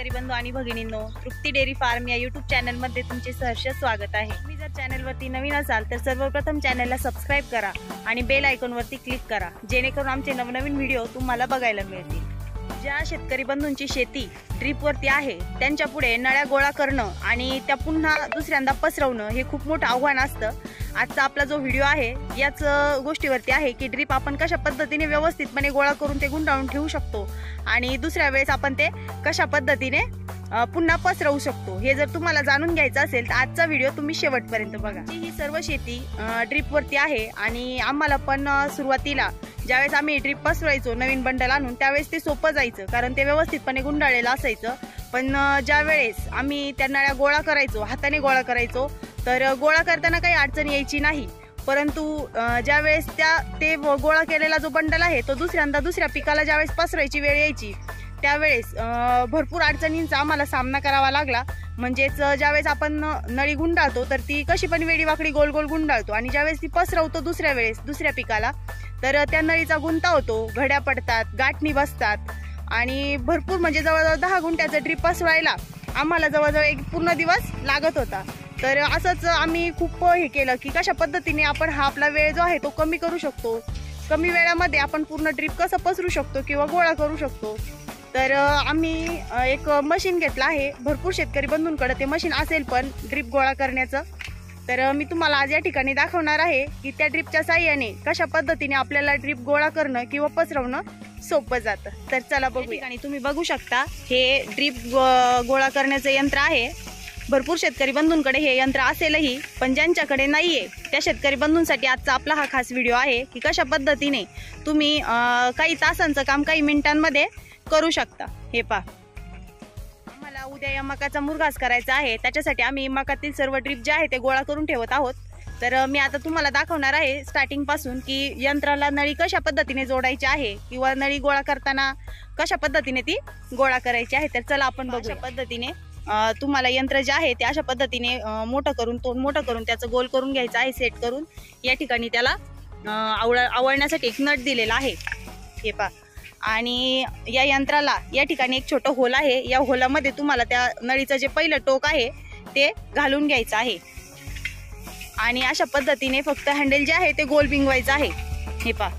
शेतकरी बंधू आणि भगिनींनो, तृप्ती डेअरी फार्म या यूट्यूब चॅनलमध्ये तुमचे सहर्ष स्वागत आहे। तुम्ही जर चॅनलवरती नवीन असाल तर सर्वप्रथम चॅनलला सबस्क्राइब करा आणि बेल आयकॉनवरती क्लिक करा, जेणेकरून आमचे नवनवीन व्हिडिओ तुम्हाला बघायला मिळतील। ज्या शेतकरी बंधूंची शेती ड्रीपवरती आहे त्यांच्या पुढे नळ्या गोळा करणं आणि त्या पुन्हा दुसऱ्यांदा पसरवणं हे खूप मोठं आव्हान असतं। आजचा आपला जो व्हिडिओ आहे याच गोष्टीवरती आहे की ड्रीप आपण कशा पद्धतीने व्यवस्थितपणे गोळा करून ते गुंडाळून ठेवू शकतो आणि दुसऱ्या वेळेस आपण ते कशा पद्धतीने पुन्हा पसरवू शकतो। हे जर तुम्हाला जाणून घ्यायचं असेल तर आजचा व्हिडिओ तुम्ही शेवटपर्यंत बघा। ही सर्व शेती ड्रीपवरती आहे आणि आम्हाला पण सुरुवातीला ज्यावेळेस आम्ही ड्रीप पसरवायचो नवीन बंडल आणून त्यावेळेस ते सोपं जायचं, कारण ते व्यवस्थितपणे गुंडाळलेलं असायचं। पण ज्या वेळेस आम्ही त्या नळ्या गोळा करायचो, हाताने गोळा करायचो, तर गोळा करताना काही अडचण यायची नाही। परंतु ज्या वेळेस ते गोळा केलेला जो बंडल आहे तो दुसऱ्या पिकाला ज्यावेळेस पसरायची वेळ यायची त्यावेळेस भरपूर अडचणींचा आम्हाला सामना करावा लागला। म्हणजेच ज्यावेळेस आपण नळी गुंडाळतो तर ती कशी पण वेडीवाकडी गोल गोल गुंडाळतो आणि ज्यावेळेस ती पसरवतो दुसऱ्या पिकाला तर त्या नळीचा गुंता होतो, घड्या पडतात, गाठणी बसतात आणि भरपूर म्हणजे जवळजवळ 10 गुंठ्याचं ड्रीप पसरवायला आम्हाला जवळजवळ एक पूर्ण दिवस लागत होता। तर असंच आम्ही खूप हे केलं की कशा पद्धतीने आपण हा आपला वेळ जो आहे तो कमी करू शकतो, कमी वेळामध्ये आपण पूर्ण ड्रीप कसं पसरू शकतो किंवा गोळा करू शकतो। तर आम्ही एक मशीन घेतलं आहे। भरपूर शेतकरी बंधूंकडे ते मशीन असेल पण ड्रीप गोळा करण्याचं। तर मी तुम्हाला आज या ठिकाणी दाखवणार आहे की त्या ड्रीपच्या साहाय्याने कशा पद्धतीने आपल्याला ड्रीप गोळा करणं किंवा पसरवणं सोपं जातं। तर चला बघूया। आणि तुम्ही बघू शकता हे ड्रीप गोळा करण्याचं यंत्र आहे। भरपूर शेतकरी बंधूंकडे हे यंत्र असेलही पण ज्यांच्याकडे नाहीये त्या शेतकरी बंधूंसाठी आजचा आपला हा खास व्हिडिओ आहे की कशा पद्धतीने तुम्ही काही तासांचं काम काही मिनिटांमध्ये करू शकता। हे पहा, आम्हाला उद्या या मकाचा मुरघास करायचा आहे, त्याच्यासाठी आम्ही मकातील सर्व ड्रीप जे आहे ते गोळा करून ठेवत आहोत। तर मी आता तुम्हाला दाखवणार आहे स्टार्टिंग पासून की यंत्राला नळी कशा पद्धतीने जोडायची आहे किंवा नळी गोळा करताना कशा पद्धतीने ती गोळा करायची आहे। तर चला आपण बघू। अशा पद्धतीने तुम्हाला यंत्र जे आहे ते अशा पद्धतीने तोंड मोठं करून त्याचं गोल करून घ्यायचं आहे, सेट करून। या ठिकाणी त्याला आवळण्यासाठी एक नट दिलेला आहे, हे पहा। आणि या यंत्राला या ठिकाणी एक छोटं होल आहे, या होलामध्ये तुम्हाला त्या नळीचं जे पहिलं टोक आहे ते घालून घ्यायचं आहे आणि अशा पद्धतीने फक्त हँडल जे आहे ते गोल बिंगवायचं आहे, हे पहा।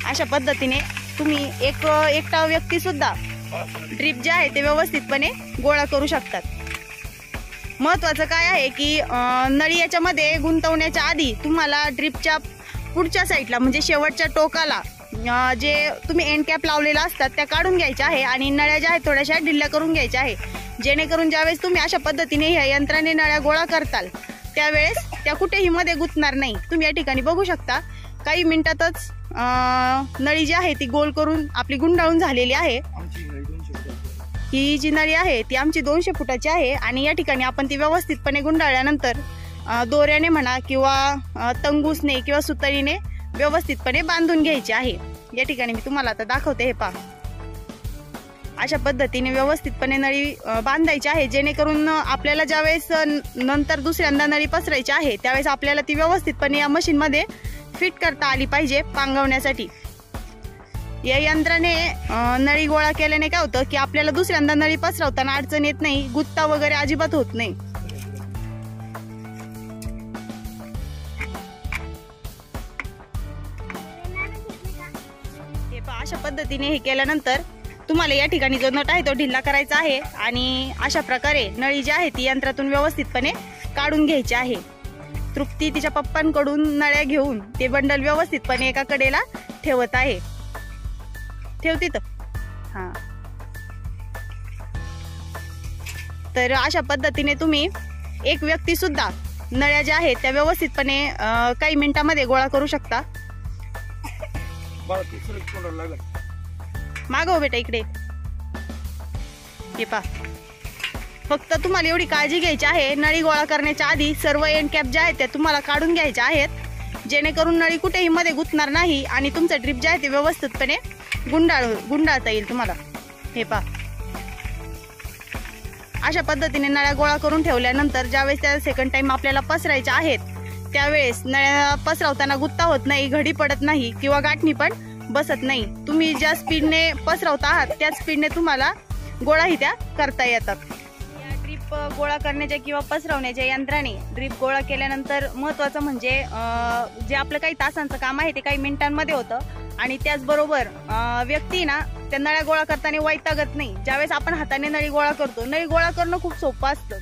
अशा पद्धतीने तुम्ही एकटा व्यक्ती सुद्धा ड्रीप जे आहे ते व्यवस्थितपणे गोळा करू शकतात। महत्वाचं काय आहे की नळी याच्यामध्ये गुंतवण्याच्या आधी तुम्हाला ड्रीपच्या पुढच्या साईडला म्हणजे शेवटच्या टोकाला जे तुम्ही एंड कॅप लावलेला असतात त्या काढून घ्यायच्या आहे आणि नळ्या ज्या आहेत थोड्याशा ढिल्ल्या करून घ्यायच्या आहे, जेणेकरून ज्यावेळेस तुम्ही अशा पद्धतीने ह्या यंत्राने नळ्या गोळा करताल त्यावेळेस त्या कुठेही मध्ये गुंतणार नाही। तुम्ही या ठिकाणी बघू शकता काही मिनिटातच नळी जी आहे ती गोल करून आपली गुंडाळून झालेली आहे। ही जी नळी आहे ती आमची 200 फुटाची आहे आणि या ठिकाणी आपण ती व्यवस्थितपणे गुंडाळल्यानंतर दोऱ्याने म्हणा किंवा तंगूसने किंवा सुतळीने व्यवस्थितपणे बांधून घ्यायची आहे। या ठिकाणी मी तुम्हाला आता दाखवते, हे पहा। अशा पद्धतीने व्यवस्थितपणे नळी बांधायची आहे, जेणेकरून आपल्याला ज्यावेळेस नंतर दुसऱ्यांदा नळी पसरायची आहे त्यावेळेस आपल्याला ती व्यवस्थितपणे या मशीनमध्ये फिट करता आली पाहिजे पांगवण्यासाठी। या यंत्राने नळी गोळा केल्याने काय होतं की आपल्याला दुसऱ्यांदा नळी पसरवताना अडचण येत नाही, गुत्ता वगैरे अजिबात होत नाही। हे पहा, अशा पद्धतीने हे केल्यानंतर तुम्हाला या ठिकाणी जो नट आहे तो ढिल्ला करायचा आहे आणि अशा प्रकारे नळी जी आहे ती यंत्रातून व्यवस्थितपणे काढून घ्यायची आहे। तृप्ती तिच्या पप्पांकडून नळ्या घेऊन ते बंडल व्यवस्थितपणे एका कडेला ठेवत आहे। ठेव तिथं, हा। तर अशा पद्धतीने तुम्ही एक व्यक्ती सुद्धा नळ्या ज्या आहेत त्या व्यवस्थितपणे काही मिनिटांमध्ये गोळा करू शकता। मागव बेटा इकडे, हे पहा। फक्त तुम्हाला एवढी काळजी घ्यायची आहे, नळी गोळा करण्याच्या आधी सर्व एंड कॅप ज्या आहेत त्या तुम्हाला काढून घ्यायच्या आहेत, जेणेकरून नळी कुठेही मध्ये गुंतणार नाही आणि तुमचं ड्रीप जे आहे ते व्यवस्थितपणे गुंडाळता येईल तुम्हाला। हे पहा, अशा पद्धतीने नळ्या गोळा करून ठेवल्यानंतर ज्यावेळेस त्या सेकंड टाइम आपल्याला पसरायच्या आहेत त्यावेळेस नळ्या पसरवताना गुत्ता होत नाही, घडी पडत नाही किंवा गाठणी पण बसत नाही। तुम्ही ज्या स्पीडने पसरवता आहात त्याच स्पीडने तुम्हाला गोळा ही त्या करता येतात। या ड्रीप गोळा करण्याच्या किंवा पसरवण्याच्या यंत्राने ड्रीप गोळा केल्यानंतर महत्त्वाचं म्हणजे जे आपलं काही तासांचं काम आहे ते काही मिनिटांमध्ये होतं आणि त्याचबरोबर व्यक्ती ना त्या नळ्या गोळा करताना वैतागत नाही। ज्यावेळेस आपण हाताने नळी गोळा करतो, नळी गोळा करणं खूप सोपं असतं,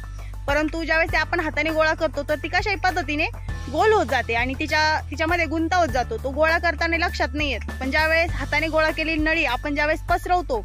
परंतु ज्यावेळेस आपण हाताने गोळा करतो तर ती कशाही पद्धतीने गोल होत जाते आणि तिच्यामध्ये गुंता होत जातो, तो गोळा करताना लक्षात नाही येत। पण ज्यावेळेस हाताने गोळा केलेली नळी आपण ज्यावेळेस पसरवतो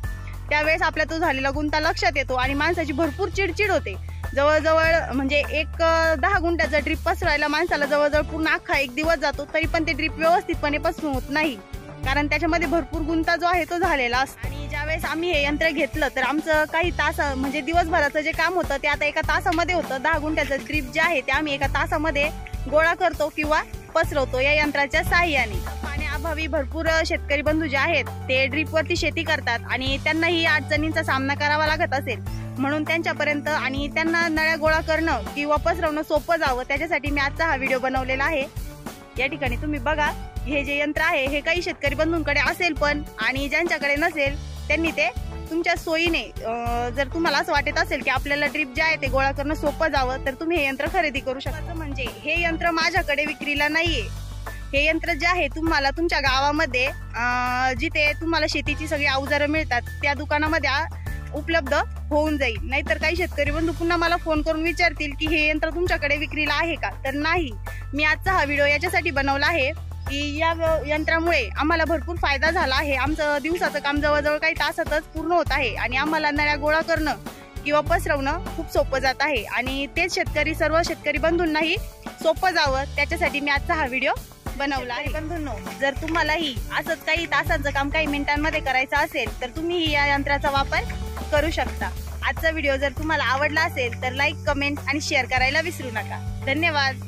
त्यावेळेस आपल्या तो झालेला गुंता लक्षात येतो आणि माणसाची भरपूर चिडचिड होते। जवळजवळ म्हणजे 10 गुंठ्याचा ड्रीप पसरायला माणसाला जवळजवळ पूर्ण अख्खा 1 दिवस जातो, तरी पण ते ड्रीप व्यवस्थितपणे पसरून होत नाही, कारण त्याच्यामध्ये भरपूर गुंता जो आहे तो झालेला असतो। आणि ज्यावेळेस आम्ही हे यंत्र घेतलं तर आमचं काही तास म्हणजे दिवसभराचं जे काम होतं ते आता 1 तासामध्ये होतं। 10 गुंठ्याचं ड्रीप जे आहे ते आम्ही 1 तासामध्ये गोळा करतो किंवा पसरवतो या यंत्राच्या साहाय्याने। पाण्याअभावी भरपूर शेतकरी बंधू जे आहेत ते ड्रीपवरती शेती करतात आणि त्यांनाही अडचणींचा सामना करावा लागत असेल, म्हणून त्यांच्यापर्यंत आणि त्यांना नळ्या गोळा करणं किंवा पसरवणं सोपं जावं त्याच्यासाठी मी आजचा हा व्हिडिओ बनवलेला आहे। या ठिकाणी तुम्ही बघा, हे जे यंत्र आहे हे काही शेतकरी बंधूंकडे असेल पण आणि ज्यांच्याकडे नसेल त्यांनी ते तुमच्या सोयीने जर तुम्हाला असं वाटत असेल की आपल्याला ड्रीप जे आहे ते गोळा करणं सोपं जावं तर तुम्ही हे यंत्र खरेदी करू शकता। म्हणजे हे यंत्र माझ्याकडे विक्रीला नाहीये, हे यंत्र जे आहे तुम्हाला तुमच्या गावामध्ये जिथे तुम्हाला शेतीची सगळी अवजारं मिळतात त्या दुकानामध्ये उपलब्ध होऊन जाईल। नाहीतर काही शेतकरी बंधू पुन्हा मला फोन करून विचारतील की हे यंत्र तुमच्याकडे विक्रीला आहे का, तर नाही। मी आजचा हा व्हिडिओ याच्यासाठी बनवला आहे की या यंत्रामुळे आम्हाला भरपूर फायदा झाला आहे। आमचं दिवसाचं काम जवळजवळ काही तासातच पूर्ण होत आहे आणि आम्हाला नळ्या गोळा करणं किंवा पसरवणं खूप सोपं जात आहे आणि तेच सर्व शेतकरी बंधूंनाही सोपं जावं त्याच्यासाठी मी आजचा हा व्हिडिओ बनवला आहे। बंधूंनो, जर तुम्हालाही असंच काही तासांचं काम काही मिनिटांमध्ये करायचं असेल तर तुम्ही या यंत्राचा वापर करू शकता। आजचा व्हिडिओ जर तुम्हाला आवडला असेल तर लाईक, कमेंट आणि शेअर करायला विसरू नका। धन्यवाद।